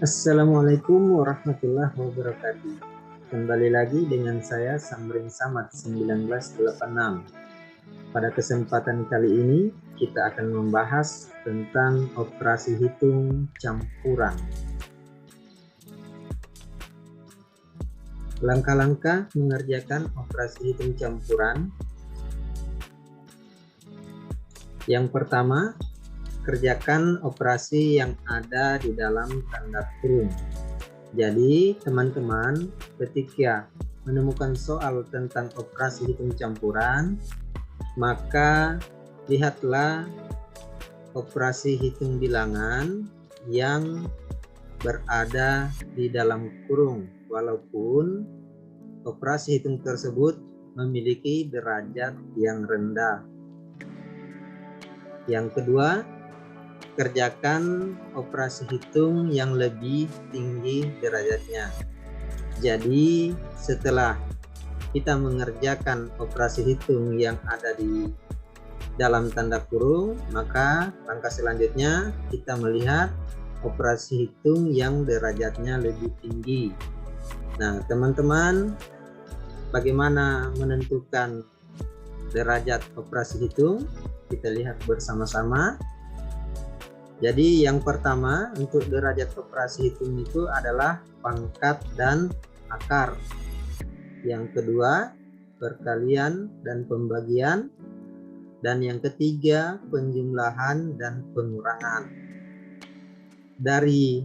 Assalamualaikum warahmatullahi wabarakatuh. Kembali lagi dengan saya Samrin Samad 1986. Pada kesempatan kali ini kita akan membahas tentang operasi hitung campuran. Langkah-langkah mengerjakan operasi hitung campuran. Yang pertama, kerjakan operasi yang ada di dalam tanda kurung. Jadi teman-teman ketika menemukan soal tentang operasi hitung campuran, maka lihatlah operasi hitung bilangan yang berada di dalam kurung, walaupun operasi hitung tersebut memiliki derajat yang rendah. Yang kedua, kerjakan operasi hitung yang lebih tinggi derajatnya. Jadi setelah kita mengerjakan operasi hitung yang ada di dalam tanda kurung, maka langkah selanjutnya kita melihat operasi hitung yang derajatnya lebih tinggi. Nah, teman-teman, bagaimana menentukan derajat operasi hitung? Kita lihat bersama-sama. Jadi yang pertama untuk derajat operasi hitung itu adalah pangkat dan akar. Yang kedua perkalian dan pembagian. Dan yang ketiga penjumlahan dan pengurangan. Dari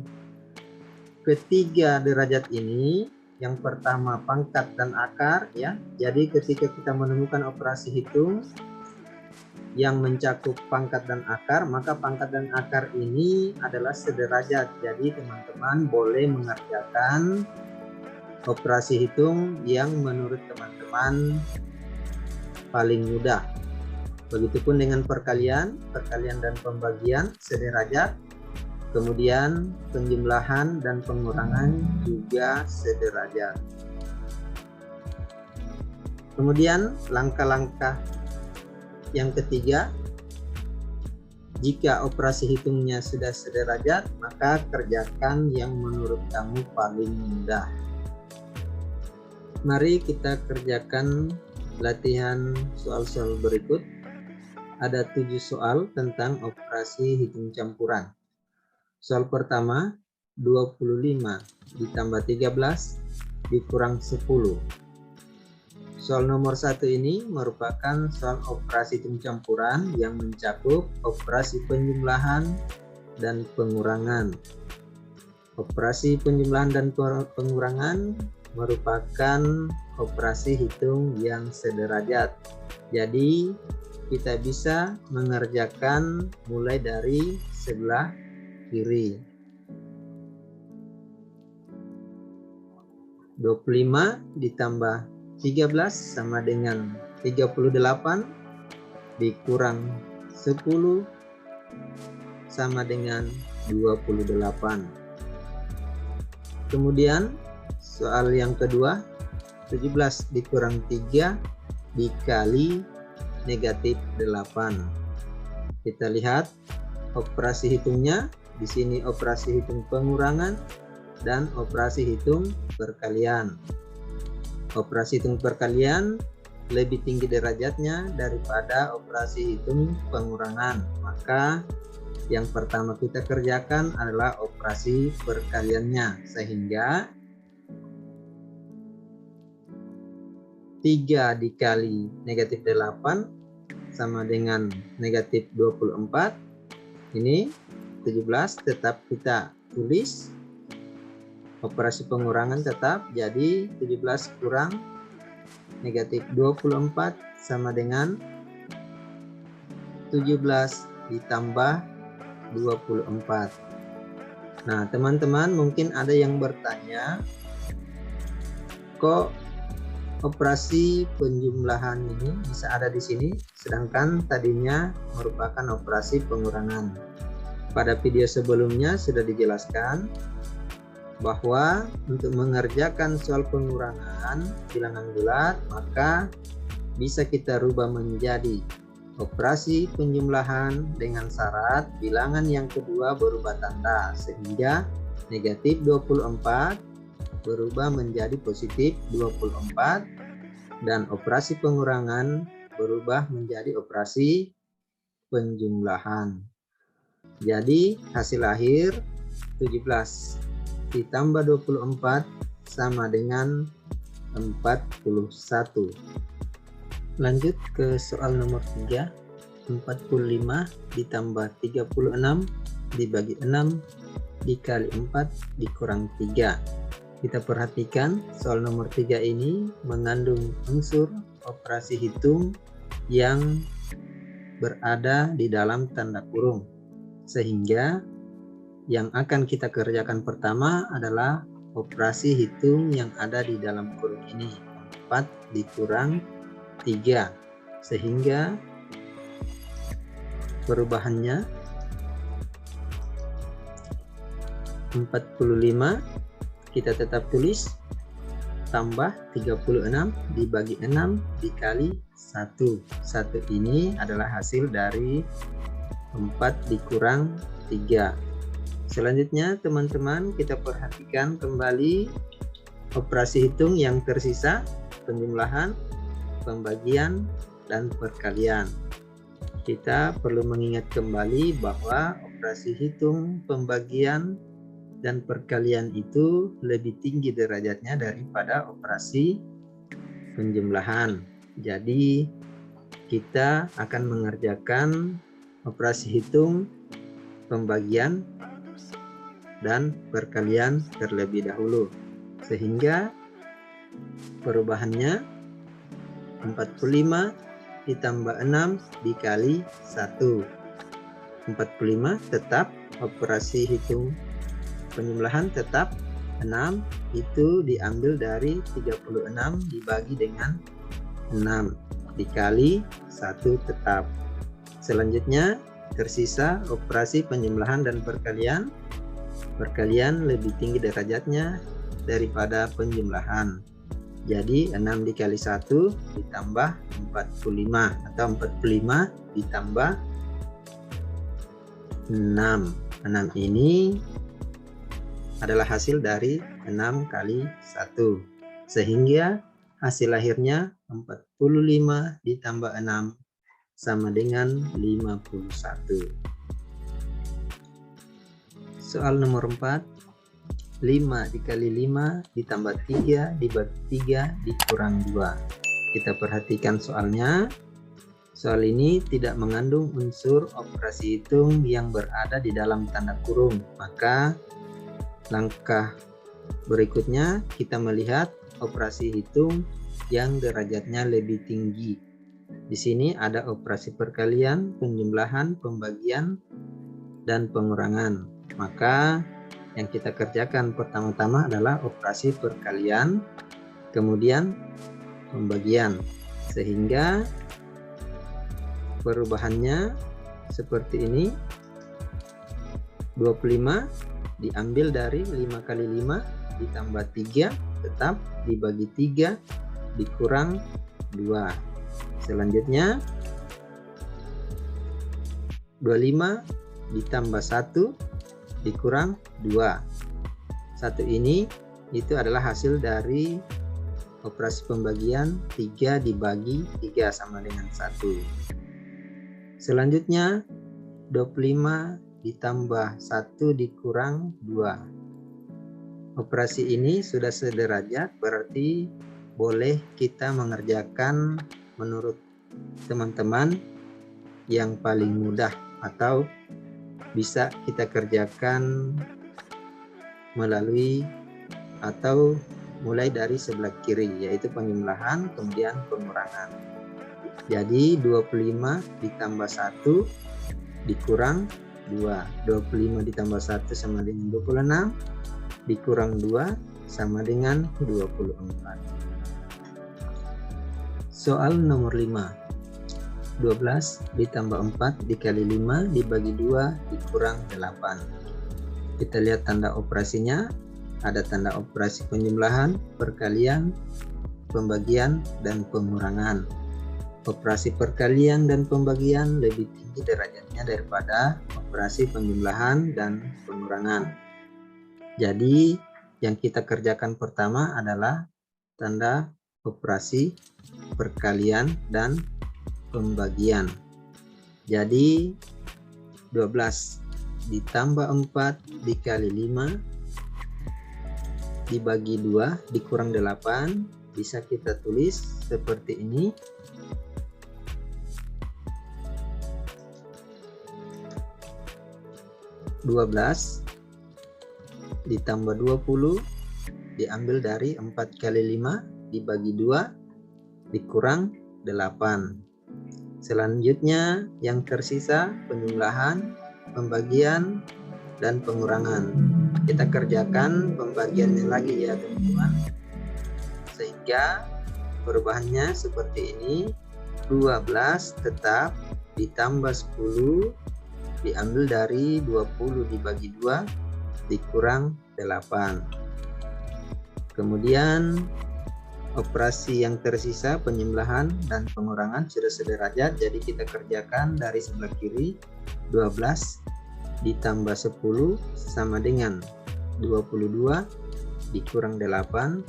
ketiga derajat ini, yang pertama pangkat dan akar ya. Jadi ketika kita menemukan operasi hitung yang mencakup pangkat dan akar, maka pangkat dan akar ini adalah sederajat. Jadi teman-teman boleh mengerjakan operasi hitung yang menurut teman-teman paling mudah. Begitupun dengan perkalian dan pembagian sederajat. Kemudian penjumlahan dan pengurangan juga sederajat. Kemudian langkah-langkah yang ketiga, jika operasi hitungnya sudah sederajat, maka kerjakan yang menurut kamu paling mudah. Mari kita kerjakan latihan soal-soal berikut. Ada 7 soal tentang operasi hitung campuran. Soal pertama, 25 ditambah 13 dikurang 10. Soal nomor 1 ini merupakan soal operasi hitung campuran yang mencakup operasi penjumlahan dan pengurangan. Operasi penjumlahan dan pengurangan merupakan operasi hitung yang sederajat. Jadi kita bisa mengerjakan mulai dari sebelah kiri. 25 ditambah 13 sama dengan 38 dikurang 10 sama dengan 28. Kemudian soal yang kedua, 17 dikurang 3 dikali negatif 8. Kita lihat operasi hitungnya. Di sini operasi hitung pengurangan dan operasi hitung perkalian. Operasi hitung perkalian lebih tinggi derajatnya daripada operasi hitung pengurangan. Maka yang pertama kita kerjakan adalah operasi perkaliannya. Sehingga 3 dikali negatif 8 sama dengan negatif 24. Ini 17 tetap kita tulis. Operasi pengurangan tetap, jadi 17 kurang negatif 24 sama dengan 17 ditambah 24. Nah teman-teman, mungkin ada yang bertanya, kok operasi penjumlahan ini bisa ada di sini sedangkan tadinya merupakan operasi pengurangan. Pada video sebelumnya sudah dijelaskan bahwa untuk mengerjakan soal pengurangan bilangan bulat, maka bisa kita rubah menjadi operasi penjumlahan dengan syarat bilangan yang kedua berubah tanda, sehingga negatif 24 berubah menjadi positif 24, dan operasi pengurangan berubah menjadi operasi penjumlahan. Jadi hasil akhir 17 ditambah 24 sama dengan 41. Lanjut ke soal nomor 3. 45 ditambah 36 dibagi 6 dikali 4 dikurang 3. Kita perhatikan soal nomor 3 ini mengandung unsur operasi hitung yang berada di dalam tanda kurung. Sehingga yang akan kita kerjakan pertama adalah operasi hitung yang ada di dalam kurung ini. 4 dikurang 3. Sehingga perubahannya 45 kita tetap tulis tambah 36 dibagi 6 dikali 1. 1 ini adalah hasil dari 4 dikurang 3. Selanjutnya teman-teman kita perhatikan kembali operasi hitung yang tersisa, penjumlahan, pembagian, dan perkalian. Kita perlu mengingat kembali bahwa operasi hitung, pembagian, dan perkalian itu lebih tinggi derajatnya daripada operasi penjumlahan. Jadi kita akan mengerjakan operasi hitung, pembagian, dan perkalian terlebih dahulu. Sehingga perubahannya 45 ditambah 6 dikali 1. 45 tetap, operasi hitung penjumlahan tetap, 6 itu diambil dari 36 dibagi dengan 6 dikali 1 tetap. Selanjutnya tersisa operasi penjumlahan dan perkalian. Perkalian lebih tinggi derajatnya daripada penjumlahan. Jadi 6 dikali 1 ditambah 45 atau 45 ditambah 6. 6 ini adalah hasil dari 6 kali 1. Sehingga hasil akhirnya 45 ditambah 6 sama dengan 51. Soal nomor 4. 5 dikali 5 ditambah 3 dibagi 3 dikurang 2. Kita perhatikan soalnya. Soal ini tidak mengandung unsur operasi hitung yang berada di dalam tanda kurung. Maka langkah berikutnya kita melihat operasi hitung yang derajatnya lebih tinggi. Di sini ada operasi perkalian, penjumlahan, pembagian, dan pengurangan. Maka yang kita kerjakan pertama-tama adalah operasi perkalian, kemudian pembagian. Sehingga perubahannya seperti ini. 25 diambil dari 5 kali 5 ditambah 3 tetap dibagi 3 dikurang 2. Selanjutnya 25 ditambah 1 dikurang 2. 1 ini itu adalah hasil dari operasi pembagian 3 dibagi 3 sama dengan 1. Selanjutnya 25 ditambah 1 dikurang 2. Operasi ini sudah sederajat, berarti boleh kita mengerjakan menurut teman-teman yang paling mudah, atau bisa kita kerjakan melalui atau mulai dari sebelah kiri, yaitu penjumlahan kemudian pengurangan. Jadi 25 ditambah 1 dikurang 2. 25 ditambah 1 sama dengan 26, dikurang 2 sama dengan 24. Soal nomor 5. 12 ditambah 4 dikali 5 dibagi 2 dikurang 8. Kita lihat tanda operasinya. Ada tanda operasi penjumlahan, perkalian, pembagian, dan pengurangan. Operasi perkalian dan pembagian lebih tinggi derajatnya daripada operasi penjumlahan dan pengurangan. Jadi yang kita kerjakan pertama adalah tanda operasi perkalian dan pembagian. Jadi 12 ditambah 4 dikali 5 dibagi 2 dikurang 8, bisa kita tulis seperti ini. (12) ditambah 20 diambil dari 4 kali 5 dibagi 2 dikurang 8. Selanjutnya yang tersisa penjumlahan, pembagian, dan pengurangan. Kita kerjakan pembagiannya lagi ya teman-teman, sehingga perubahannya seperti ini. 12 tetap ditambah 10 diambil dari 20 dibagi 2 dikurang 8. Kemudian operasi yang tersisa penjumlahan dan pengurangan sudah sederajat, jadi kita kerjakan dari sebelah kiri. 12 ditambah 10 sama dengan 22 dikurang 8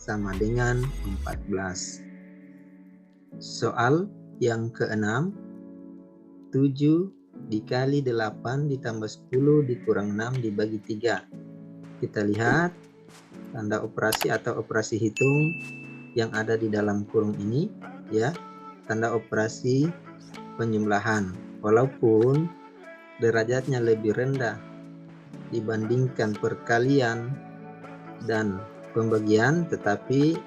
sama dengan 14. Soal yang ke-6, 7 dikali 8 ditambah 10 dikurang 6 dibagi 3. Kita lihat tanda operasi atau operasi hitung yang ada di dalam kurung ini ya, tanda operasi penjumlahan. Walaupun derajatnya lebih rendah dibandingkan perkalian dan pembagian, tetapi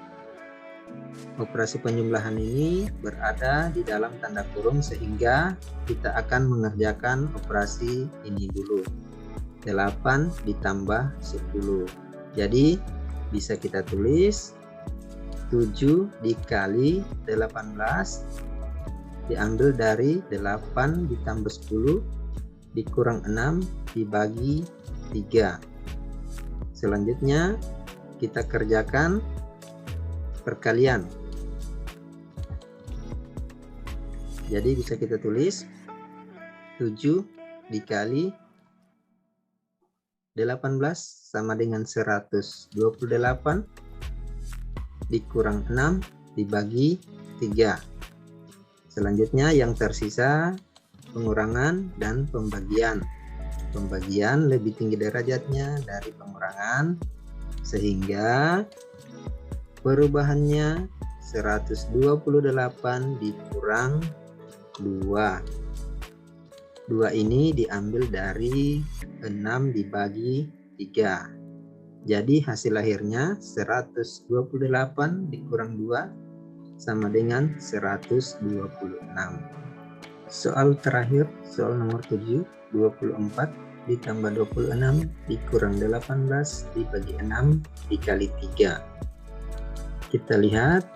operasi penjumlahan ini berada di dalam tanda kurung, sehingga kita akan mengerjakan operasi ini dulu. 8 ditambah 10. Jadi bisa kita tulis 7 dikali 18 diambil dari 8 ditambah 10 dikurang 6 dibagi 3. Selanjutnya kita kerjakan perkalian. Jadi bisa kita tulis 7 dikali 18 sama dengan 128 dikurang 6 dibagi 3. Selanjutnya yang tersisa pengurangan dan pembagian. Pembagian lebih tinggi derajatnya dari pengurangan, sehingga perubahannya 128 dikurang 2. 2 ini diambil dari 6 dibagi 3. Jadi hasil akhirnya 128 dikurang 2 sama dengan 126. Soal terakhir, soal nomor 7, 24 ditambah 26 dikurang 18 dibagi 6 dikali 3. Kita lihat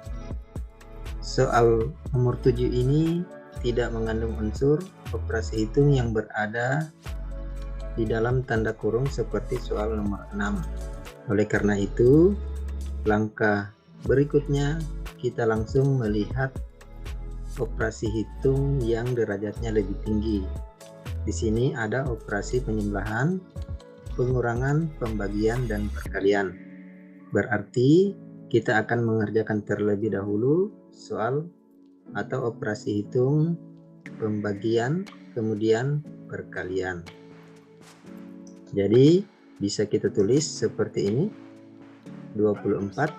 soal nomor 7 ini tidak mengandung unsur operasi hitung yang berada di dalam tanda kurung seperti soal nomor 6. Oleh karena itu, langkah berikutnya kita langsung melihat operasi hitung yang derajatnya lebih tinggi. Di sini ada operasi penjumlahan, pengurangan, pembagian, dan perkalian. Berarti kita akan mengerjakan terlebih dahulu soal atau operasi hitung, pembagian, kemudian perkalian. Jadi bisa kita tulis seperti ini. 24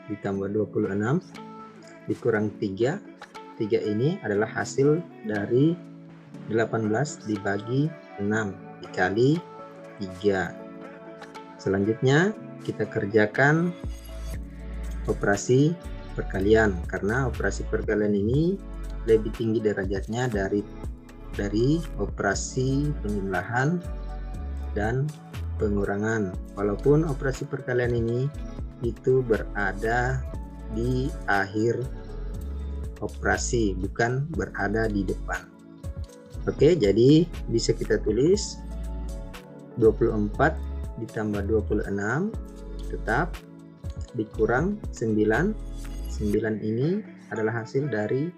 ditambah 26 dikurang 3. 3 ini adalah hasil dari 18 dibagi 6 dikali 3. Selanjutnya kita kerjakan operasi perkalian, karena operasi perkalian ini lebih tinggi derajatnya dari operasi penjumlahan dan pengurangan. Walaupun operasi perkalian ini itu berada di akhir operasi, bukan berada di depan. Oke, jadi bisa kita tulis 24 ditambah 26 tetap dikurang 9. 9 ini adalah hasil dari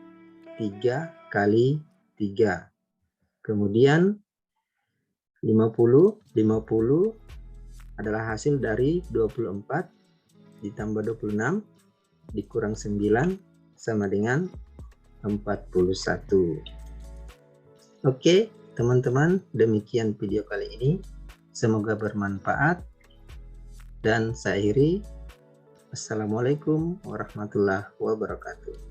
3 kali 3. Kemudian 50 adalah hasil dari 24 ditambah 26 dikurang 9 sama dengan 41. Oke, teman-teman, demikian video kali ini. Semoga bermanfaat. Dan saya akhiri. Assalamualaikum warahmatullahi wabarakatuh.